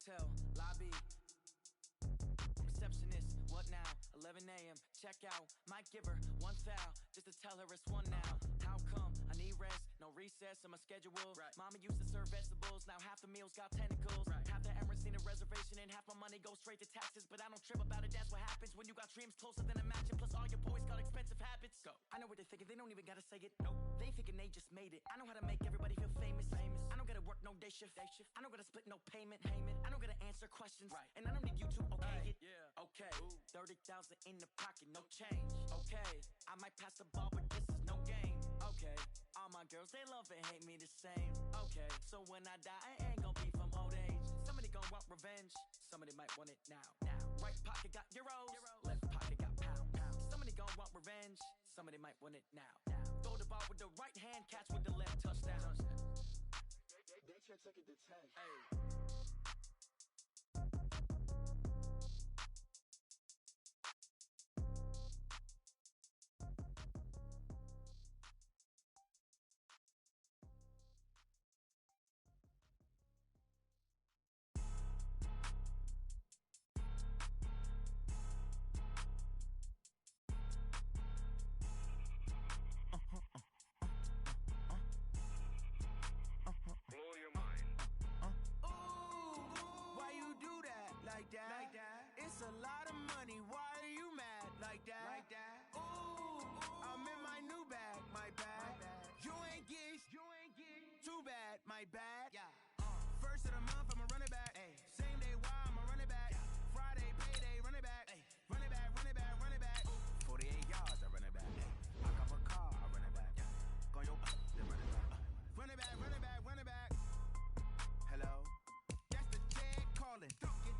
Hotel, lobby. Receptionist, what now? 11 a.m. Check out. Might give her one foul just to tell her it's one now. How come? I need rest, no recess in my schedule. Right. Mama used to serve vegetables, now half the meals got tentacles. Right. Half the Emirates need a reservation and half my money goes straight to taxes. But I don't trip about it, that's what happens when you got dreams closer than a match. And plus all your boys got expensive habits. Go. I know what they're thinking, they don't even gotta say it. Nope. They thinking they just made it. I know how to make everybody feel famous. I don't gotta work no day shift. I don't gotta split no payment. I don't gotta answer questions. Right. And I don't need you to okay it. Yeah. Okay. 30,000 in the pocket, no change. Okay. I might pass the ball, but this is no game. Okay. All my girls, they love and hate me the same. Okay. So when I die, I ain't gonna be from old age. Somebody gonna want revenge. Somebody might want it now. Right pocket got euros. Left pocket got pounds. Somebody gonna want revenge. Somebody might want it now. Throw the ball with the right hand, catch with the left, touchdown. They check second to 10. Hey. Like that. It's a lot of money. Why are you mad? Like that. Ooh, I'm in my new bag. My bad. You ain't get too bad. My bad. Yeah. First of the month, I'ma run it back. Ay. Same day, why I'ma run it back. Yeah. Friday, payday, run it back. Ay. Run it back, run it back, run it back. 48 yards, I run it back. I got a car, I run it back. Yeah. Go yo, then run it back. Run it back, run it back, run it back. Hello? That's the check calling.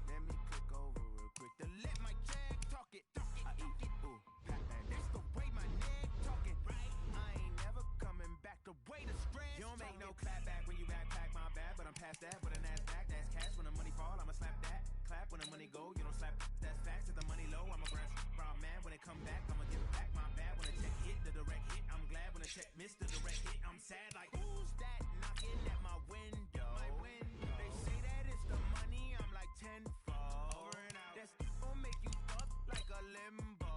Let me click over real quick to let my check talk it. I eat it, ooh, Pac-Man. That's the way my neck talking. Right? I ain't never coming back the way the stress. You don't make no clap back when you backpack, my bad. But I'm past that with a NASDAQ. That's cash when the money fall, I'ma slap that. Clap when the money go, you don't slap. That's facts. If the money low, I'm a grand brown man. When it come back, I'ma give it back. My bad when the check hit, the direct hit. I'm glad when the check missed the direct hit. I'm sad like, who's that knocking at my window? My window. They say that it's the money, I'm like 10. Over and out. That's gon' make you up like a limbo.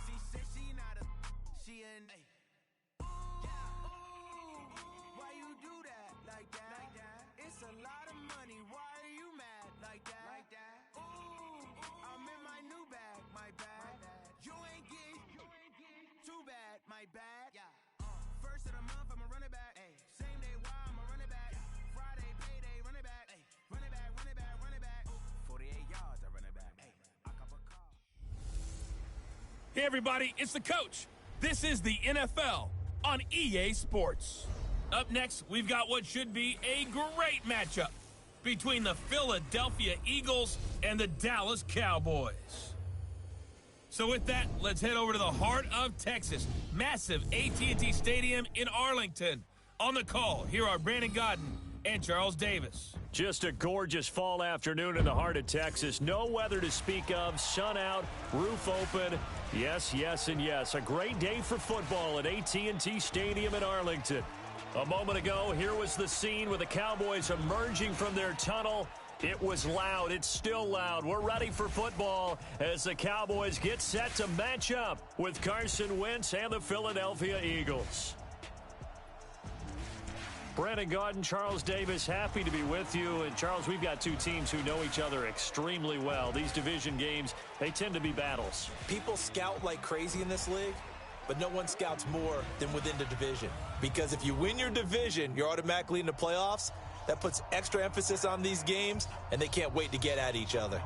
She said she not a, she an. Ay. Why you do that? Like that? It's a lot of money. Why are you mad? Like that? Ooh, I'm in my new bag. My bad. You ain't get too bad. My bad. Yeah. First of the month, I'ma run it back. Ay. Same day, why I'ma run it back. Friday, payday, run it back. Ay. Run it back, run it back, run it back. 48 yards, I run it back. Ay. I got a car. Hey everybody, it's the coach. This is the NFL on EA Sports. Up next, we've got what should be a great matchup between the Philadelphia Eagles and the Dallas Cowboys. So with that, let's head over to the heart of Texas, massive AT&T Stadium in Arlington. On the call, here are Brandon Godden and Charles Davis. Just a gorgeous fall afternoon in the heart of Texas. No weather to speak of. Sun out, roof open. Yes, yes, and yes. A great day for football at AT&T Stadium in Arlington. A moment ago, here was the scene with the Cowboys emerging from their tunnel. It was loud. It's still loud. We're ready for football as the Cowboys get set to match up with Carson Wentz and the Philadelphia Eagles. Brandon Gaudin, Charles Davis, happy to be with you. And, Charles, we've got two teams who know each other extremely well. These division games, they tend to be battles. People scout like crazy in this league, but no one scouts more than within the division. Because if you win your division, you're automatically in the playoffs. That puts extra emphasis on these games, and they can't wait to get at each other.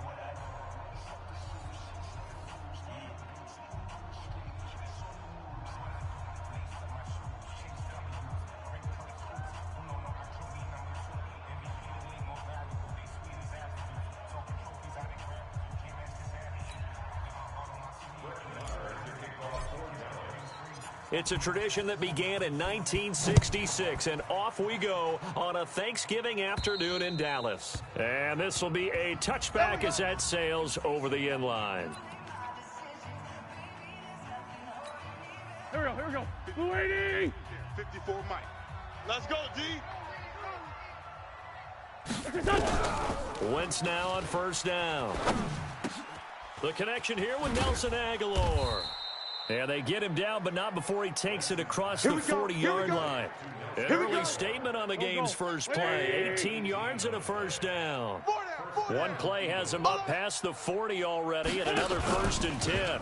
It's a tradition that began in 1966, and off we go on a Thanksgiving afternoon in Dallas. And this will be a touchback as that sails over the end line. Here we go. Lady! 54 Mike. Let's go, D. Wentz now on first down. The connection here with Nelson Aguilar. And they get him down, but not before he takes it across the 40-yard line. An early statement on the game's first play. 18 yards and a first down. One play has him up past the 40 already, and another 1st and 10.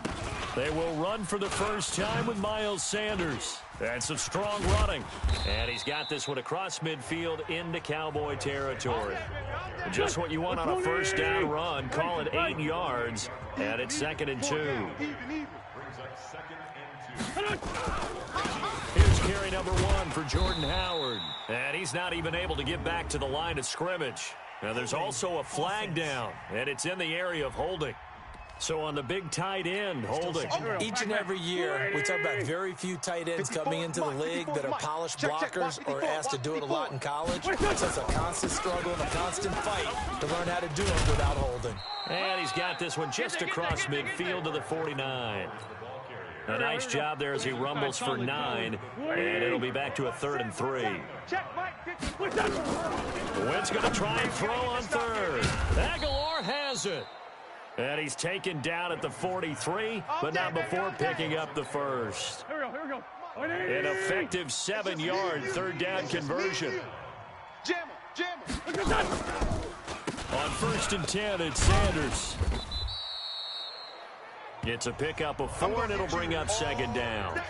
They will run for the first time with Miles Sanders. And some strong running. And he's got this one across midfield into Cowboy territory. Just what you want on a first down run. Call it 8 yards, and it's 2nd and 2. Here's carry number 1 for Jordan Howard. And he's not even able to get back to the line of scrimmage. Now there's also a flag down, and it's in the area of holding. So on the big tight end, holding. Each and every year, we talk about very few tight ends coming into the league that are polished blockers or asked to do it a lot in college. So it's a constant struggle and a constant fight to learn how to do it without holding. And he's got this one just across midfield to the 49. A nice job there as he rumbles for 9, and it'll be back to a 3rd and 3. Wentz going to try and throw on 3rd. Aguilar has it. And he's taken down at the 43, but not before picking up the 1st. An effective 7-yard 3rd down conversion. On 1st and 10, it's Sanders. It's a pickup of 4, and it'll bring up 2nd down.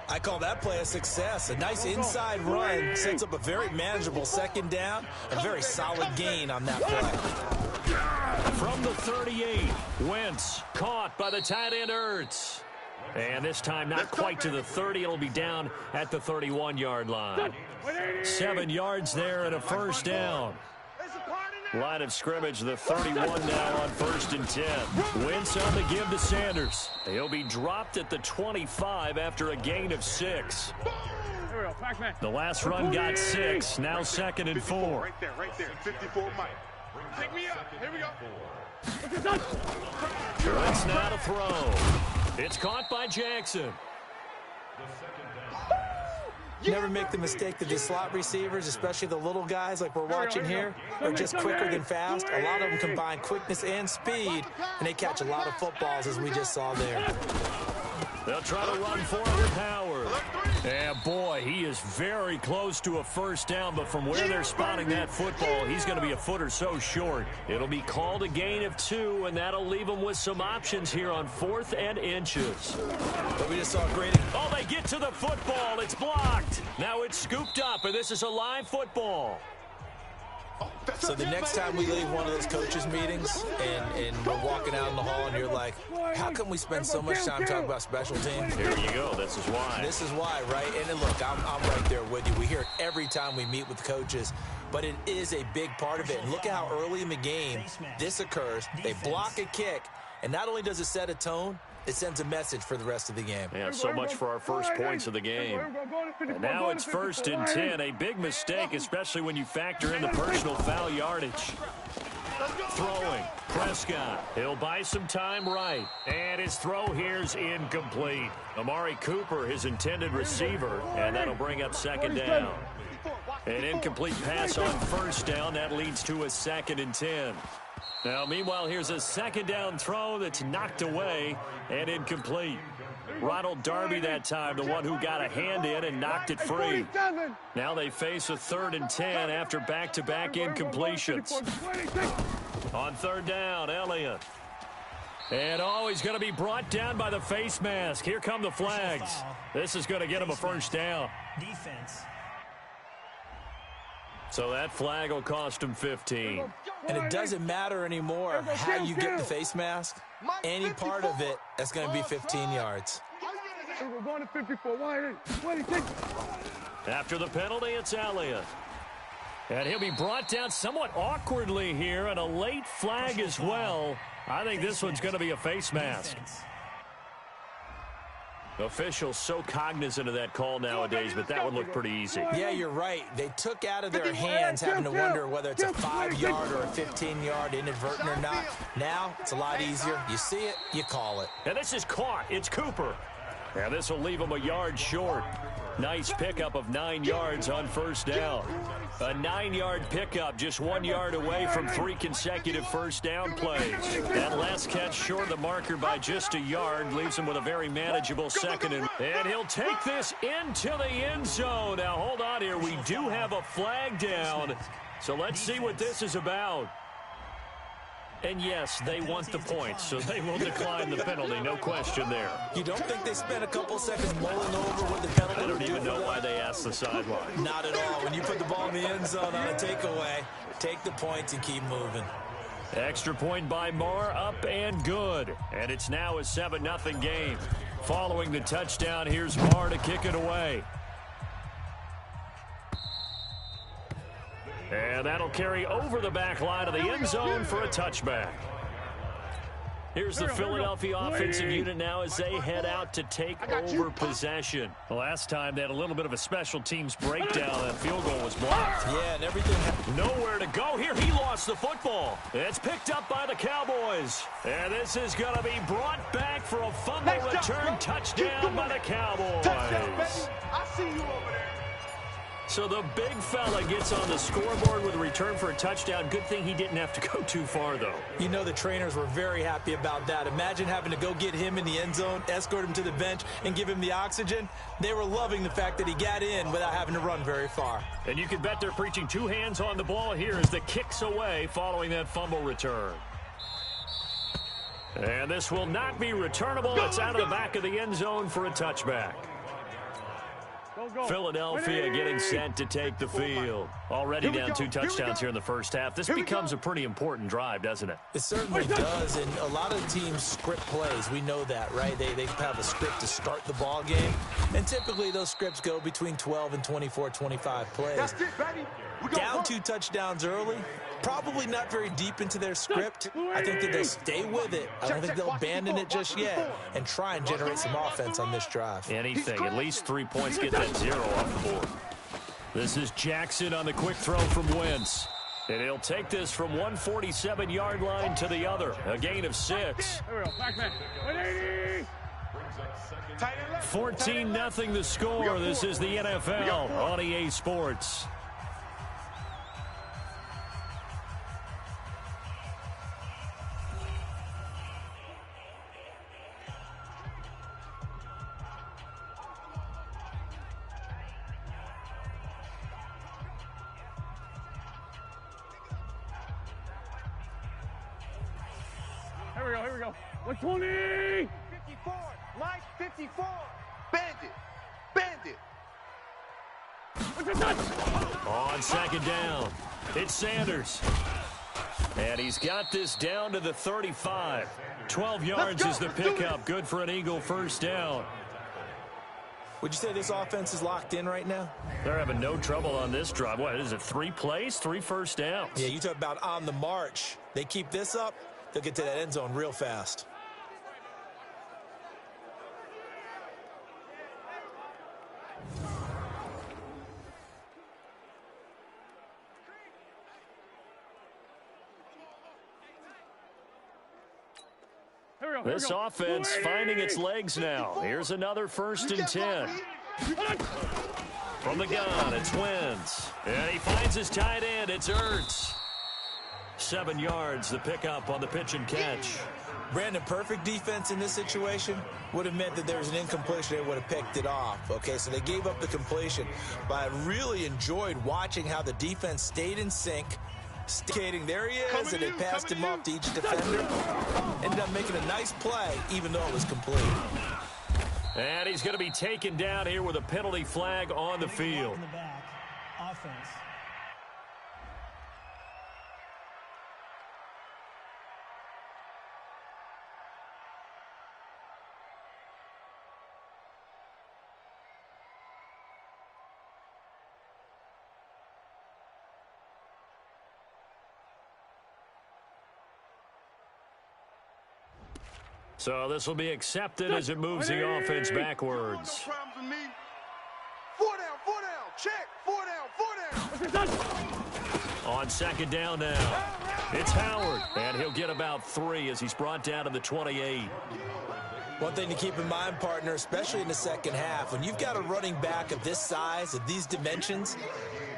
I call that play a success. A nice inside run sets up a very manageable 2nd down. A very solid gain on that play. From the 38, Wentz caught by the tight end Ertz. And this time not quite to the 30. It'll be down at the 31-yard line. 7 yards there and a first down. Line of scrimmage, the 31 now on 1st and 10. Wentz on the give to Sanders. He'll be dropped at the 25 after a gain of 6. The last run got 6. Now 2nd and 4. Right there. 54 Mike. Pick me up. Here we go. Wentz now to throw. It's caught by Jackson. Never make the mistake that the slot receivers, especially the little guys like we're watching here, are just quicker than fast. A lot of them combine quickness and speed, and they catch a lot of footballs, as we just saw there. They'll try to run for it with Howard. And boy, he is very close to a first down, but from where they're spotting that football, he's going to be a foot or so short. It'll be called a gain of 2, and that'll leave him with some options here on 4th and inches. But we just saw a great... Oh, they get to the football. It's blocked. Now it's scooped up, and this is a live football. So the next time we leave one of those coaches' meetings and we're walking out in the hall and you're like, how come we spend so much time talking about special teams? Here you go. This is why. This is why, right? And then look, I'm right there with you. We hear it every time we meet with coaches, but it is a big part of it. And look at how early in the game this occurs. They block a kick, and not only does it set a tone, it sends a message for the rest of the game. Yeah, so much for our first points of the game. And now it's 1st and 10. A big mistake, especially when you factor in the personal foul yardage. Throwing. Prescott. He'll buy some time right. And his throw here's incomplete. Amari Cooper, his intended receiver. And that'll bring up 2nd down. An incomplete pass on 1st down. That leads to a 2nd and 10. Now, meanwhile, here's a 2nd down throw that's knocked away and incomplete. Ronald Darby that time, the one who got a hand in and knocked it free. Now they face a 3rd and 10 after back-to-back incompletions. On 3rd down, Elliott. And he's going to be brought down by the face mask. Here come the flags. This is going to get him a first down. Defense. So that flag will cost him 15. And it doesn't matter anymore how you get the face mask. Any part of it, that's going to be 15 yards. After the penalty, it's Elliott. And he'll be brought down somewhat awkwardly here, and a late flag as well. I think this one's going to be a face mask. Officials so cognizant of that call nowadays, but that would look pretty easy. Yeah, you're right. They took out of their hands having to wonder whether it's a 5-yard or a 15-yard, inadvertent or not. Now, it's a lot easier. You see it, you call it. And this is caught. It's Cooper. And this will leave him a yard short. Nice pickup of 9 yards on first down. A 9-yard pickup, just 1 yard away from 3 consecutive first down plays. That last catch short of the marker by just a yard leaves him with a very manageable second. And he'll take this into the end zone. Now, hold on here. We do have a flag down. So let's see what this is about. And yes, they want the points, so they will decline the penalty, no question there. You don't think they spent a couple seconds mulling over what the penalty? I don't even know why they asked the sideline. Not at all. When you put the ball in the end zone on a takeaway, take the points and keep moving. Extra point by Marr, up and good. And it's now a 7-0 game. Following the touchdown, here's Marr to kick it away. And that'll carry over the back line of the end zone for a touchback. Here's the Philadelphia offensive unit now as they head out to take over possession. The last time they had a little bit of a special teams breakdown. That field goal was blocked. Yeah, and everything. Nowhere to go here. He lost the football. It's picked up by the Cowboys. And this is going to be brought back for a fumble return touchdown by the Cowboys. Touchdown, baby. I see you over there. So the big fella gets on the scoreboard with a return for a touchdown. Good thing he didn't have to go too far, though. You know the trainers were very happy about that. Imagine having to go get him in the end zone, escort him to the bench, and give him the oxygen. They were loving the fact that he got in without having to run very far. And you can bet they're preaching 2 hands on the ball here as the kick's away following that fumble return. And this will not be returnable. It's out of the back of the end zone for a touchback. Philadelphia getting set to take the field. Already down 2 touchdowns here in the first half. This becomes a pretty important drive, doesn't it? It certainly does, and a lot of teams script plays. We know that, right? They have a script to start the ball game, and typically those scripts go between 12 and 24, 25 plays. That's it, baby. Down 2 touchdowns early, probably not very deep into their script. I think that they'll stay with it. I don't think they'll abandon it just yet and try and generate some offense on this drive. Anything, at least 3 points, get that 0 off the board. This is Jackson on the quick throw from Wentz. And he'll take this from 147-yard line to the other. A gain of 6. 14-0 the score. This is the NFL on EA Sports. Here we go. 120! 54, Mike, 54. Bandit. On second down, it's Sanders. And he's got this down to the 35. 12 yards is the pickup. Good for an Eagle first down. Would you say this offense is locked in right now? They're having no trouble on this drive. What is it, 3 plays, 3 first downs? Yeah, you talk about on the march. They keep this up, they'll get to that end zone real fast. This offense finding its legs now. Here's another 1st and 10. From the gun, it's Wentz. And he finds his tight end. It's Ertz. 7 yards, the pickup on the pitch and catch. Brandon, perfect defense in this situation would have meant that there was an incompletion. They would have picked it off. Okay, so they gave up the completion. But I really enjoyed watching how the defense stayed in sync. There he is, and they passed him off to each defender. Ended up making a nice play, even though it was complete. And he's going to be taken down here with a penalty flag on the field. Offense. So this will be accepted as it moves the offense backwards. No problems with me. 4 down, check. 4 down. On second down now, it's Howard, and he'll get about 3 as he's brought down to the 28. One thing to keep in mind, partner, especially in the second half, when you've got a running back of this size, of these dimensions,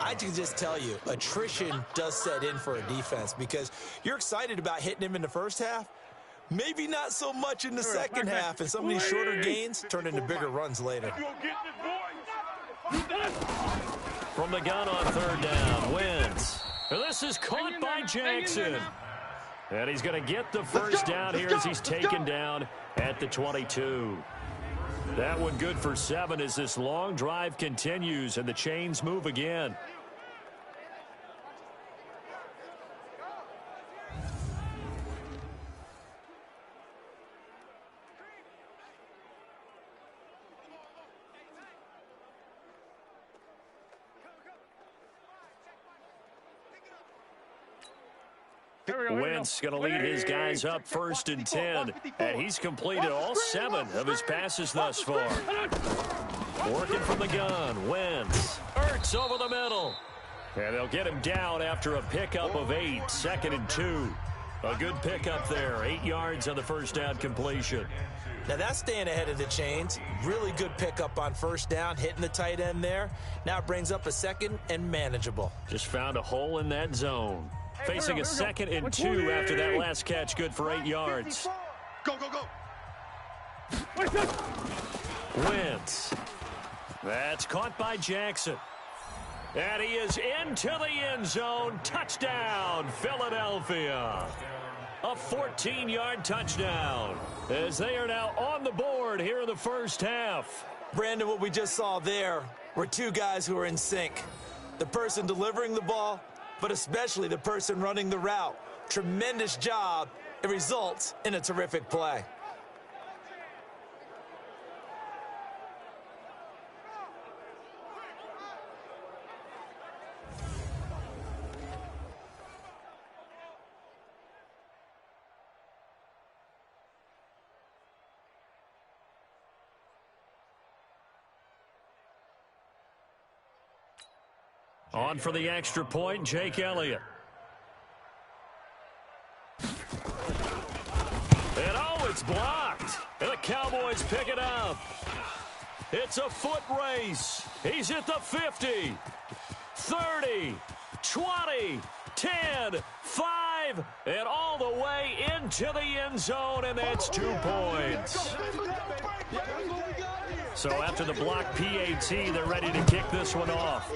I can just tell you, attrition does set in for a defense because you're excited about hitting him in the first half. Maybe not so much in the second half, and some of these shorter gains turn into bigger runs later. From the gun on third down, Wentz. This is caught by Jackson. And he's going to get the first down here as he's taken down at the 22. That one good for 7 as this long drive continues and the chains move again. Wentz going to lead his guys up 1st and 10, and he's completed all 7 of his passes thus far. Working from the gun, Wentz. Ertz over the middle. And they'll get him down after a pickup of 8, 2nd and 2. A good pickup there, 8 yards on the first down completion. Now that's staying ahead of the chains. Really good pickup on first down, hitting the tight end there. Now it brings up a 2nd and manageable. Just found a hole in that zone. Facing a 2nd and 2 after that last catch, good for 8 yards. Go, go, go. Wentz. That's caught by Jackson. And he is into the end zone. Touchdown, Philadelphia. A 14-yard touchdown as they are now on the board here in the first half. Brandon, what we just saw there were 2 guys who are in sync. The person delivering the ball, but especially the person running the route. Tremendous job. It results in a terrific play. On for the extra point, Jake Elliott. And oh, it's blocked. And the Cowboys pick it up. It's a foot race. He's at the 50, 30, 20, 10, 5, and all the way into the end zone, and that's 2 points. So after the block PAT, they're ready to kick this one off.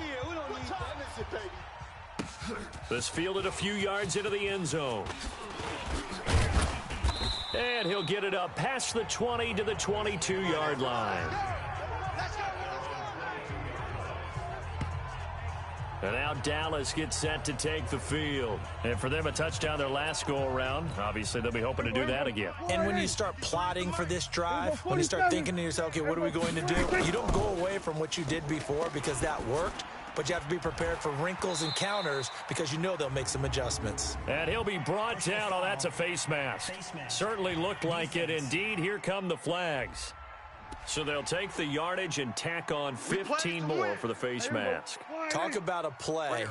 This fielded a few yards into the end zone. And he'll get it up past the 20 to the 22-yard line. And now Dallas gets set to take the field. And for them, a touchdown their last go-around. Obviously, they'll be hoping to do that again. And when you start plotting for this drive, when you start thinking to yourself, okay, what are we going to do? You don't go away from what you did before because that worked. But you have to be prepared for wrinkles and counters because you know they'll make some adjustments. And he'll be brought down. Oh, that's a face mask. Certainly looked like it. Indeed, here come the flags. So they'll take the yardage and tack on 15 more for the face mask. Talk about a play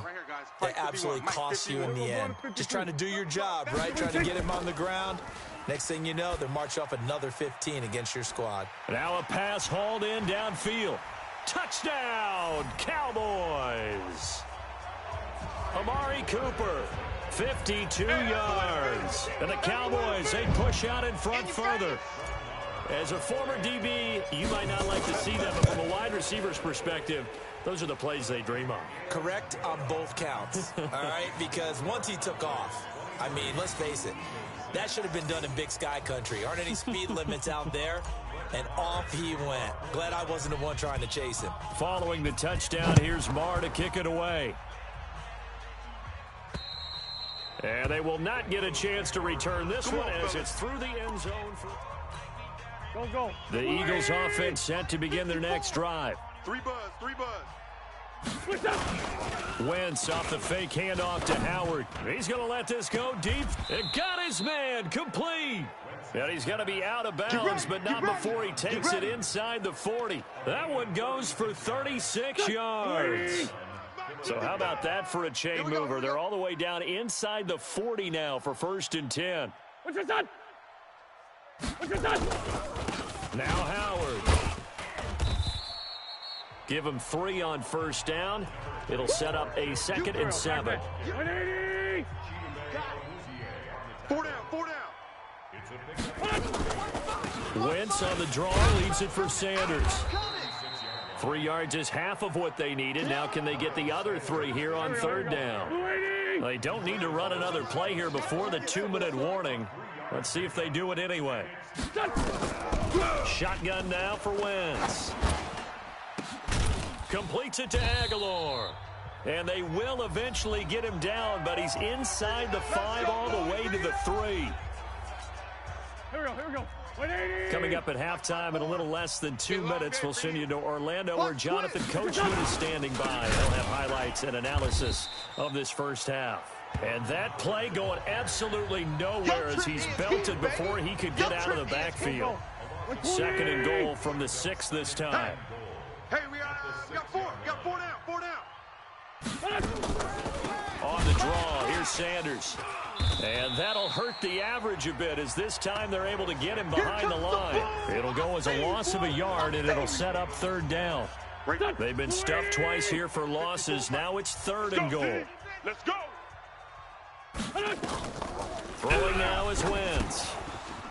that absolutely costs you in the end. Just trying to do your job, right? Trying to get him on the ground. Next thing you know, they're marching off another 15 against your squad. Now a pass hauled in downfield. Touchdown, Cowboys. Amari Cooper, 52 yards. And the Cowboys, they push out in front further. As a former DB, you might not like to see that, but from a wide receiver's perspective, those are the plays they dream of. Correct on both counts, all right? Because once he took off, I mean, let's face it, that should have been done in Big Sky Country. Aren't any speed limits out there? And off he went. Glad I wasn't the one trying to chase him. Following the touchdown, here's Marr to kick it away. And they will not get a chance to return this one as it's through the end zone. Go. The Eagles offense set to begin their next drive. 3 buzz. Wentz off the fake handoff to Howard. He's going to let this go deep. And got his man complete. And he's going to be out of bounds, but not before he takes it inside the 40. That one goes for 36 yards. So how about that for a chain mover? They're all the way down inside the 40 now for 1st and 10. What's your son? Now Howard. Give him 3 on first down. It'll set up a 2nd and 7. 180. 4 down, 4 down. Wentz on the draw, leaves it for Sanders. 3 yards is half of what they needed. Now can they get the other 3 here on 3rd down? They don't need to run another play here before the 2-minute warning. Let's see if they do it anyway. Shotgun now for Wentz. Completes it to Aguilar. And they will eventually get him down, but he's inside the 5 all the way to the 3. Here we go. 180. Coming up at halftime in a little less than 2 minutes, we'll send you to Orlando where Jonathan Coachman is standing by. They'll have highlights and analysis of this first half. And that play going absolutely nowhere as he's belted before he could get out of the backfield. 2nd and goal from the 6 this time. Hey, we got 4. Got 4 down, 4 down. On the draw, here's Sanders. And that'll hurt the average a bit as this time they're able to get him behind the line. It'll go as a loss of a yard, and it'll set up 3rd down. They've been stuffed twice here for losses. Now it's 3rd and goal. Let's go. Throwing now is Wentz.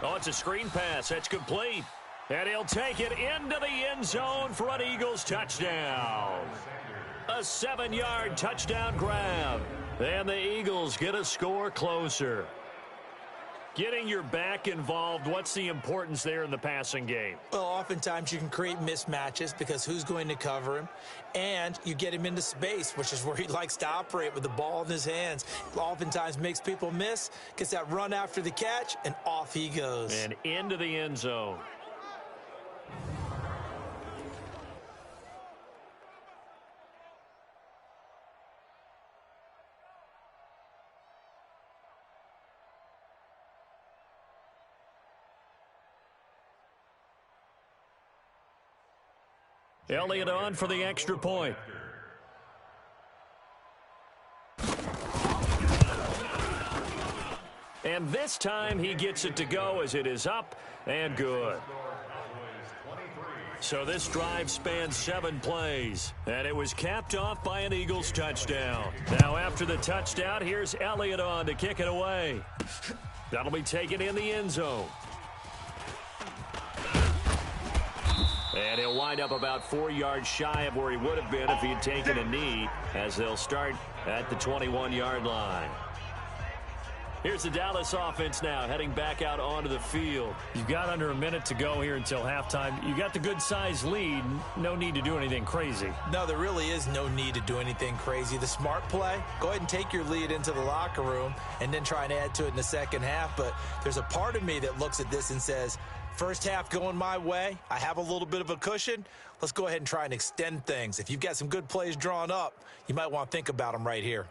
Oh, it's a screen pass. That's complete. And he'll take it into the end zone for an Eagles touchdown. A 7-yard touchdown grab. And the Eagles get a score closer. Getting your back involved, what's the importance there in the passing game? Well, oftentimes you can create mismatches because who's going to cover him? And you get him into space, which is where he likes to operate with the ball in his hands. Oftentimes makes people miss, gets that run after the catch, and off he goes. And into the end zone. Elliott on for the extra point. And this time he gets it to go as it is up and good. So this drive spans 7 plays, and it was capped off by an Eagles touchdown. Now after the touchdown, here's Elliott on to kick it away. That'll be taken in the end zone. And he'll wind up about 4 yards shy of where he would have been if he had taken a knee, as they'll start at the 21-yard line. Here's the Dallas offense now, heading back out onto the field. You've got under a minute to go here until halftime. You got the good-sized lead. No need to do anything crazy. No, there really is no need to do anything crazy. The smart play, go ahead and take your lead into the locker room and then try and add to it in the second half. But there's a part of me that looks at this and says, first half going my way, I have a little bit of a cushion. Let's go ahead and try and extend things. If you've got some good plays drawn up, you might want to think about them right here.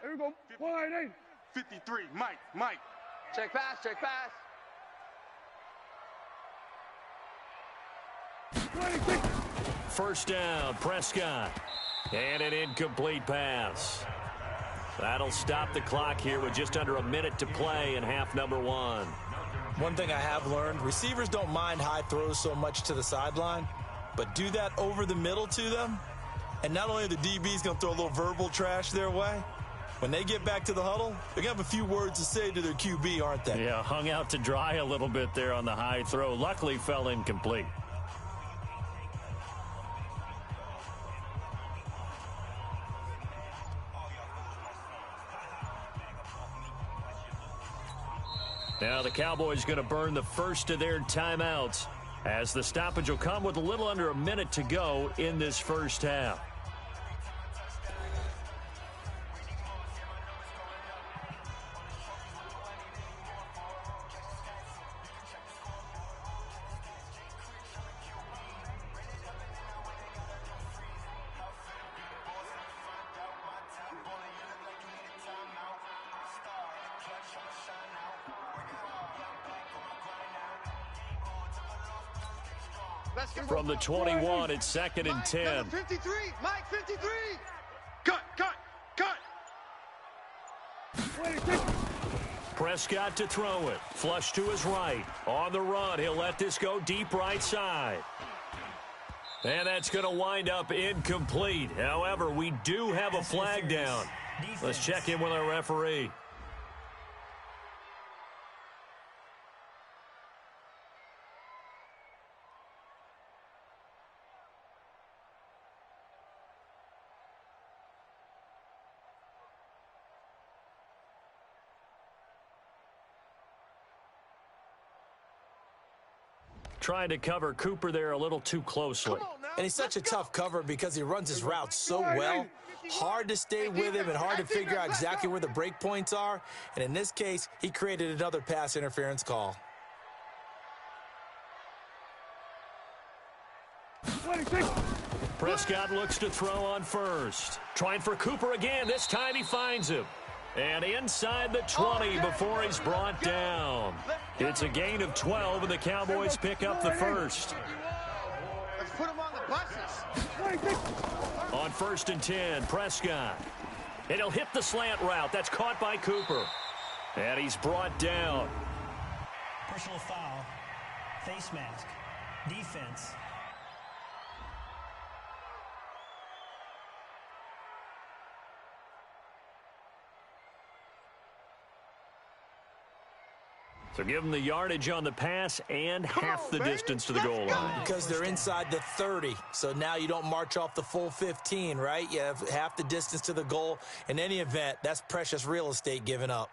Here we go. 180. 53, Mike. Check pass, check pass. 26. First down, Prescott. And an incomplete pass. That'll stop the clock here with just under a minute to play in half number 1. One thing I have learned, receivers don't mind high throws so much to the sideline, but do that over the middle to them, and not only are the DBs going to throw a little verbal trash their way, when they get back to the huddle, they're going to have a few words to say to their QB, aren't they? Yeah, hung out to dry a little bit there on the high throw. Luckily fell incomplete. Now the Cowboys going to burn the first of their timeouts as the stoppage will come with a little under a minute to go in this first half. From the 21, it's 2nd and 10. 53, Mike 53. Cut. 26. Prescott to throw it. Flush to his right. On the run, he'll let this go deep right side. And that's going to wind up incomplete. However, we do have a flag down. Let's check in with our referee. Trying to cover Cooper there a little too closely. And he's such a tough cover because he runs his route so well. Hard to stay with him and hard to figure out exactly where the break points are. And in this case, he created another pass interference call. 26. Prescott looks to throw on first. Trying for Cooper again. This time he finds him. And inside the 20 before he's brought down. It's a gain of 12, and the Cowboys pick up the first. Let's put him on the buses. On 1st and 10, Prescott. And he'll hit the slant route. That's caught by Cooper. And he's brought down. Personal foul. Face mask. Defense. So give them the yardage on the pass and half the distance to the goal line. Because they're inside the 30. So now you don't march off the full 15, right? You have half the distance to the goal. In any event, that's precious real estate given up.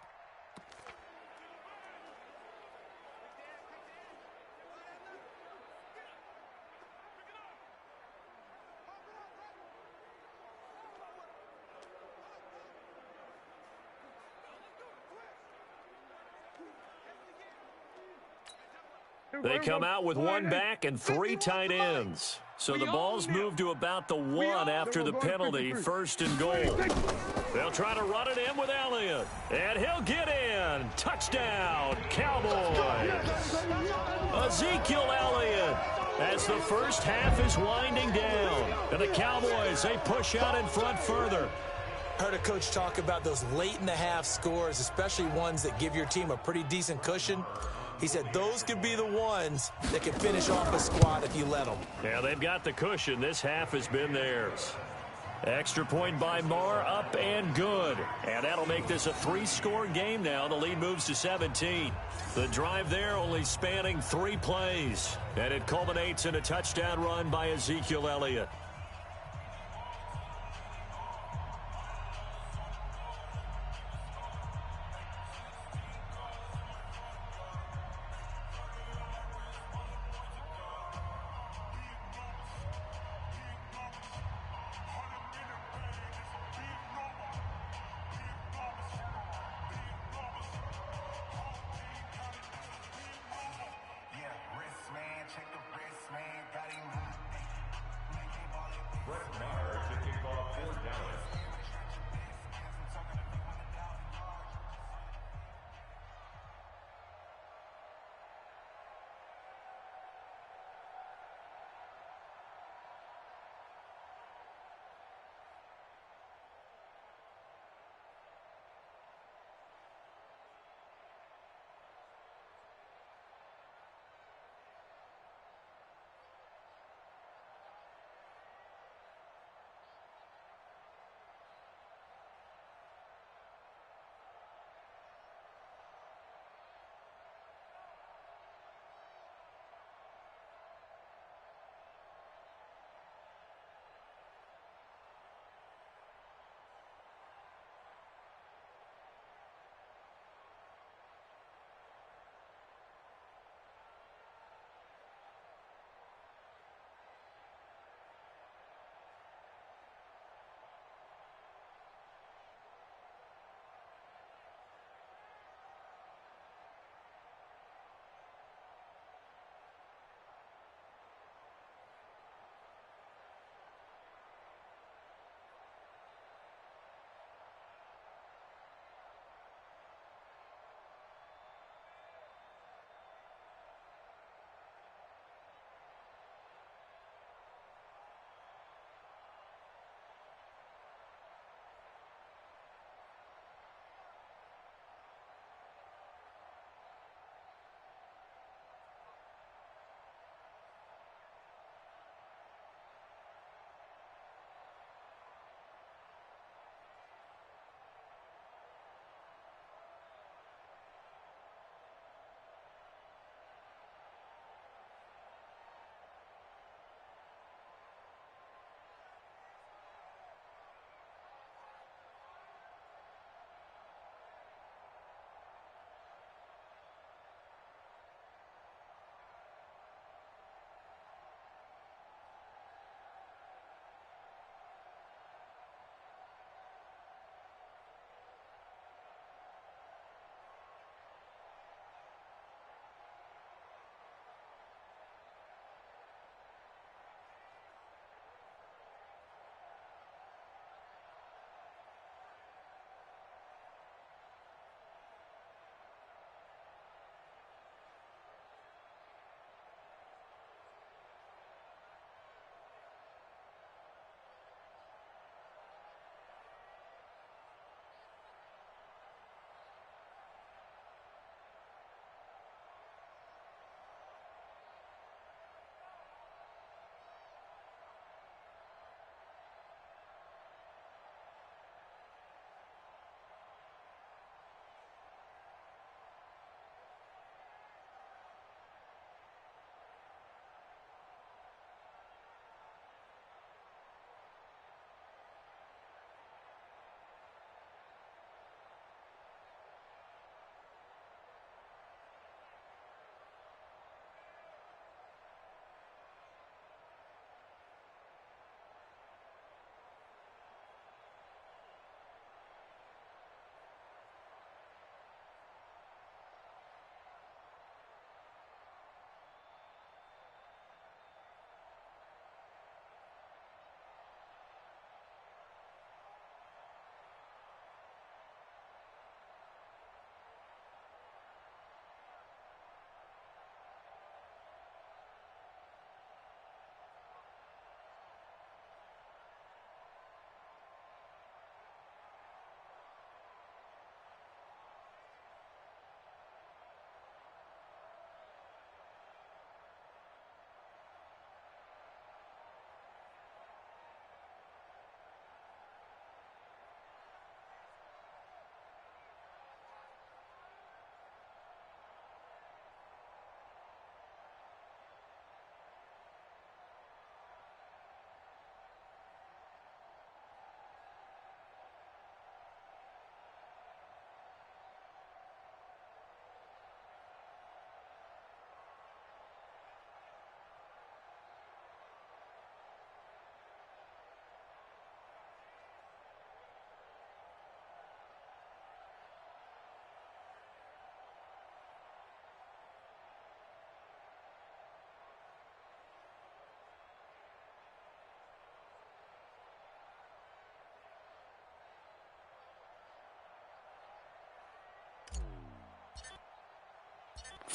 They come out with one back and 3 tight ends. So the ball's moved to about the 1 after the penalty, 1st and goal. They'll try to run it in with Elliott. And he'll get in. Touchdown, Cowboys. Ezekiel Elliott as the first half is winding down. And the Cowboys, they push out in front further. Heard a coach talk about those late in the half scores, especially ones that give your team a pretty decent cushion. He said those could be the ones that can finish off a squad if you let them. Yeah, they've got the cushion. This half has been theirs. Extra point by Marr, up and good. And that'll make this a 3-score game now. The lead moves to 17. The drive there only spanning 3 plays. And it culminates in a touchdown run by Ezekiel Elliott.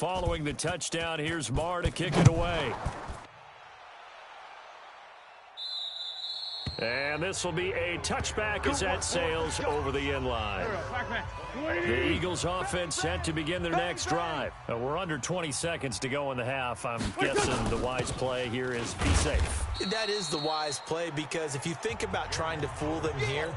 Following the touchdown, here's Marr to kick it away. And this will be a touchback as that sails over the end line. The Eagles offense set to begin their next drive. We're under 20 seconds to go in the half. I'm guessing the wise play here is be safe. That is the wise play, because if you think about trying to fool them here,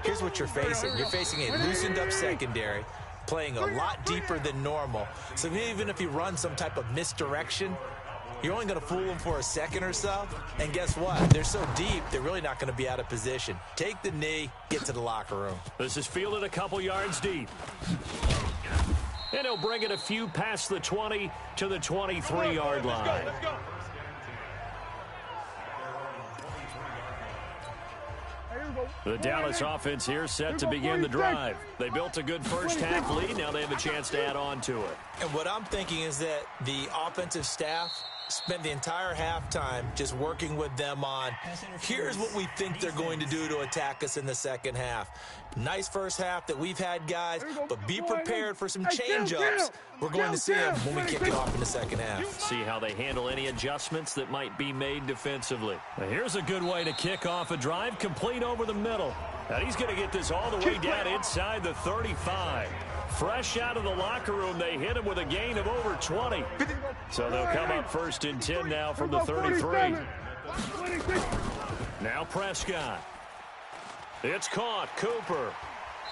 here's what you're facing. You're facing a loosened up secondary, playing a lot deeper than normal. So even if you run some type of misdirection, you're only going to fool them for a second or so. And guess what? They're so deep, they're really not going to be out of position. Take the knee, get to the locker room. This is fielded a couple yards deep. And he'll bring it a few past the 20 to the 23-yard line. The Dallas offense here set to begin the drive. They built a good first half lead. Now they have a chance to add on to it. And what I'm thinking is that the offensive staff spent the entire halftime just working with them on, here's what we think they're going to do to attack us in the second half. Nice first half that we've had, guys, but be prepared for some change-ups. We're going to see them when we kick it off in the second half. See how they handle any adjustments that might be made defensively. Now here's a good way to kick off a drive, complete over the middle. Now he's going to get this all the way down inside the 35. Fresh out of the locker room, they hit him with a gain of over 20. So they'll come up first and 10 now from the 33. Now Prescott. It's caught. Cooper.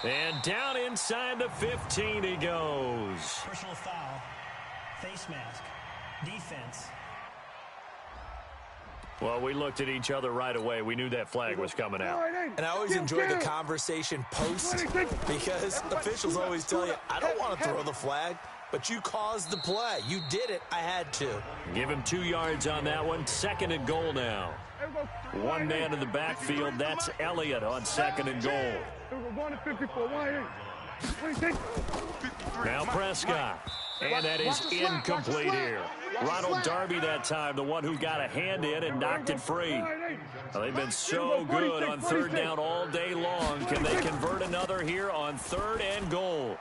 And down inside the 15 he goes. Personal foul. Face mask. Defense. Well, we looked at each other right away. We knew that flag was coming out. And I always enjoy the conversation post, because officials always tell you, I don't want to throw the flag, but you caused the play. You did it. I had to. Give him 2 yards on that one. Second and goal now. One man in the backfield. That's Elliott on second and goal. Now Prescott. And that is incomplete here. Ronald Darby that time, the one who got a hand in and knocked it free. Well, they've been so good on third down all day long. Can they convert another here on third and goal?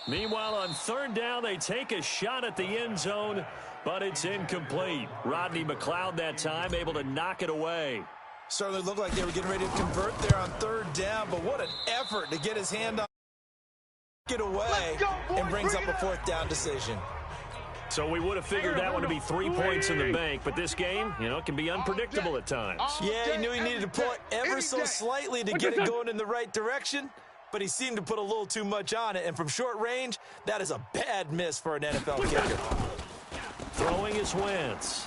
Meanwhile, on third down, they take a shot at the end zone, but it's incomplete. Rodney McLeod that time able to knock it away. Certainly looked like they were getting ready to convert there on third down, but what an effort to get his hand on it away and brings up a fourth down decision. So we would have figured that one to be 3 points in the bank, but this game, you know, can be unpredictable at times. Yeah, he knew he needed to pull it ever so slightly to get it going in the right direction, but he seemed to put a little too much on it, and from short range, that is a bad miss for an NFL kicker. Throwing is Wentz.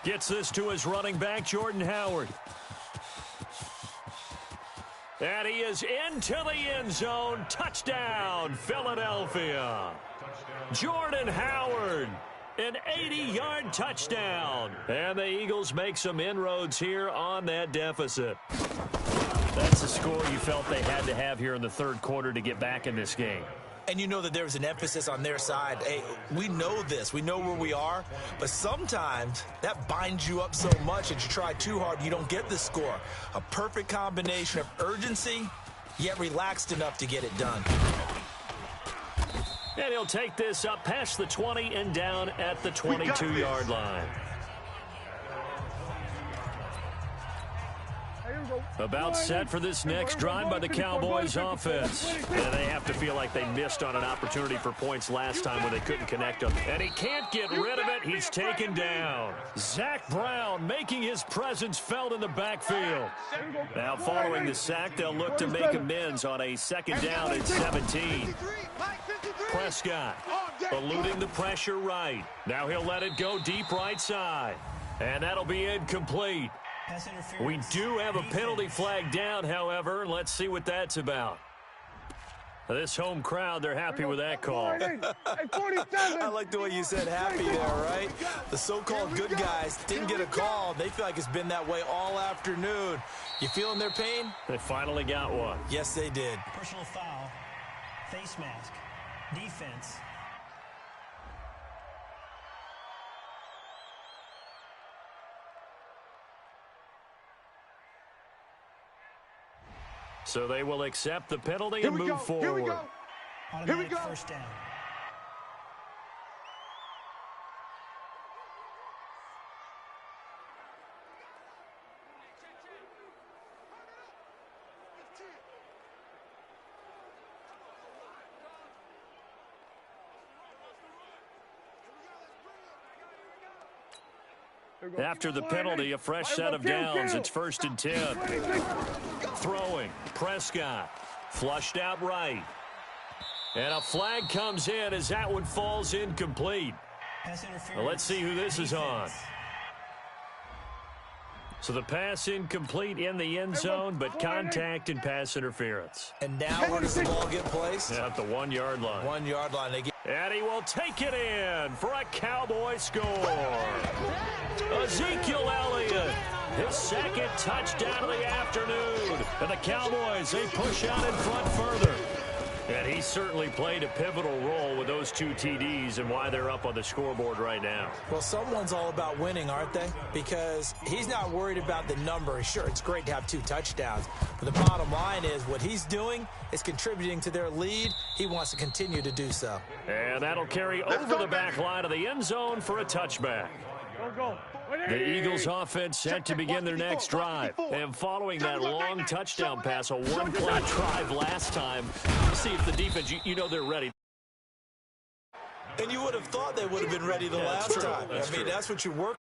Gets this to his running back, Jordan Howard. And he is into the end zone. Touchdown, Philadelphia. Jordan Howard, an 80-yard touchdown. And the Eagles make some inroads here on that deficit. That's the score you felt they had to have here in the third quarter to get back in this game. And you know that there was an emphasis on their side. Hey, we know this. We know where we are. But sometimes that binds you up so much that you try too hard, you don't get the score. A perfect combination of urgency, yet relaxed enough to get it done. And he'll take this up past the 20 and down at the 22-yard line. About set for this next drive by the Cowboys offense. And they have to feel like they missed on an opportunity for points last time when they couldn't connect them. And he can't get rid of it. He's taken down. Zach Brown making his presence felt in the backfield. Now following the sack, they'll look to make amends on a second down at 17. Prescott eluding the pressure right. Now he'll let it go deep right side. And that'll be incomplete. We do have a penalty flag down, however. Let's see what that's about. This home crowd, they're happy with that call. I like the way you said happy there, right? The so-called good guys didn't get a call. They feel like it's been that way all afternoon. You feeling their pain? They finally got one. Yes, they did. Personal foul. Face mask. Defense. So they will accept the penalty and move forward. Automatic first down. After the penalty, a fresh set of downs. It's 1st and 10. Throwing, Prescott. Flushed out right. And a flag comes in as that one falls incomplete. Well, let's see who this is on. So the pass incomplete in the end zone, but contact and pass interference. And now where does the ball get placed? At the 1-yard line. 1-yard line. And he will take it in for a Cowboy score. Ezekiel Elliott, his 2nd touchdown of the afternoon. And the Cowboys, they push out in front further. And he certainly played a pivotal role with those 2 TDs and why they're up on the scoreboard right now. Well, someone's all about winning, aren't they? Because he's not worried about the number. Sure, it's great to have 2 touchdowns. But the bottom line is what he's doing is contributing to their lead. He wants to continue to do so. And that'll carry over the back line of the end zone for a touchback. The Eagles offense set to begin their next drive. And following that long touchdown pass, a 1-play drive last time, see if the defense, you know they're ready. And you would have thought they would have been ready the last time. I mean, that's what you work